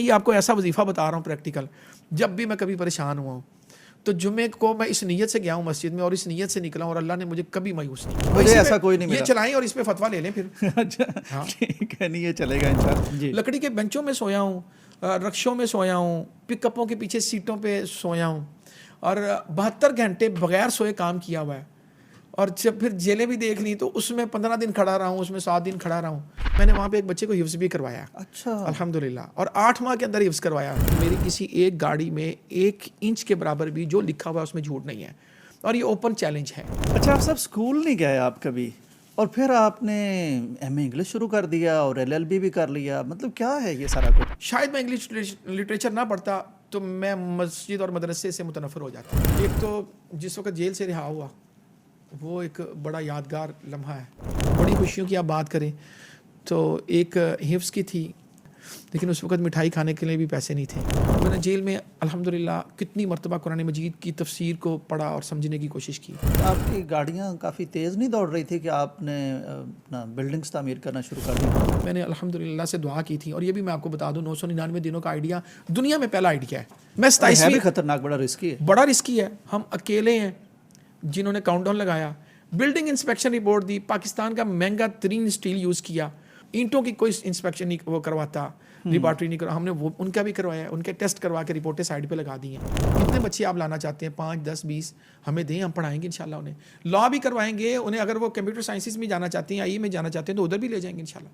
ये आपको ऐसा वजीफ़ा बता रहा हूँ प्रैक्टिकल, जब भी मैं कभी परेशान हुआ हूँ तो जुम्मे को मैं इस नीयत से गया हूँ मस्जिद में और इस नीयत से निकला हूँ और अल्लाह ने मुझे कभी मायूस नहीं किया। मुझे ऐसा कोई नहीं ये मिला। चलाएं और इस पे फतवा ले लें फिर। अच्छा हाँ, ठीक है, नहीं ये चलेगा इंशाल्लाह जी। लकड़ी के बेंचों में सोया हूँ, रक्शों में सोया हूँ, पिकअपों के पीछे सीटों पे सोया हूँ और 72 घंटे बगैर सोए काम किया हुआ है। और जब फिर जेलें भी देख ली तो उसमें 15 दिन खड़ा रहा हूँ, उसमें 7 दिन खड़ा रहा हूँ। मैंने वहाँ पे एक बच्चे को हिफ्ज़ भी करवाया, अच्छा अल्हम्दुलिल्लाह, और 8 माह के अंदर हिफ्ज़ करवाया। मेरी किसी एक गाड़ी में 1 इंच के बराबर भी जो लिखा हुआ है उसमें झूठ नहीं है और ये ओपन चैलेंज है। अच्छा, आप सब स्कूल नहीं गए आप कभी, और फिर आपने एमए इंग्लिश शुरू कर दिया और एलएलबी भी कर लिया, मतलब क्या है ये सारा कुछ? शायद मैं इंग्लिश लिटरेचर ना पढ़ता तो मैं मस्जिद और मदरसे से मुतनफ़र हो जाता। एक तो जिस वक्त जेल से रिहा हुआ वो एक बड़ा यादगार लम्हा है। बड़ी खुशियों की आप बात करें तो एक हिफ्ज़ की थी, लेकिन उस वक्त मिठाई खाने के लिए भी पैसे नहीं थे। मैंने जेल में अल्हम्दुलिल्लाह कितनी मरतबा कुरान मजीद की तफसीर को पढ़ा और समझने की कोशिश की। तो आपकी गाड़ियाँ काफ़ी तेज़ नहीं दौड़ रही थी कि आपने अपना बिल्डिंग्स तामीर करना शुरू कर दी? मैंने अल्हम्दुलिल्लाह से दुआ की थी और ये भी मैं आपको बता दूं 999 दिनों का आइडिया दुनिया में पहला आइडिया है। मैं है 27वीं, भी खतरनाक, बड़ा रिस्की है। बड़ा रिस्की है। हम अकेले हैं जिन्होंने काउंटडाउन लगाया, बिल्डिंग इंस्पेक्शन रिपोर्ट दी, पाकिस्तान का महंगा तरीन स्टील यूज़ किया, ईंटों की कोई इंस्पेक्शन नहीं वो करवाता, लेबॉर्ट्री नहीं करवा, हमने वो उनका भी करवाया, उनके टेस्ट करवा के रिपोर्टें साइड पे लगा दी हैं। कितने बच्चे आप लाना चाहते हैं? 5, 10, 20 हमें दें, हम पढ़ाएंगे इंशाल्लाह उन्हें। लॉ भी करवाएंगे उन्हें, अगर वो कंप्यूटर साइंसेज में जाना चाहते हैं, आईई में जाना चाहते हैं तो उधर भी ले जाएंगे इंशाल्लाह।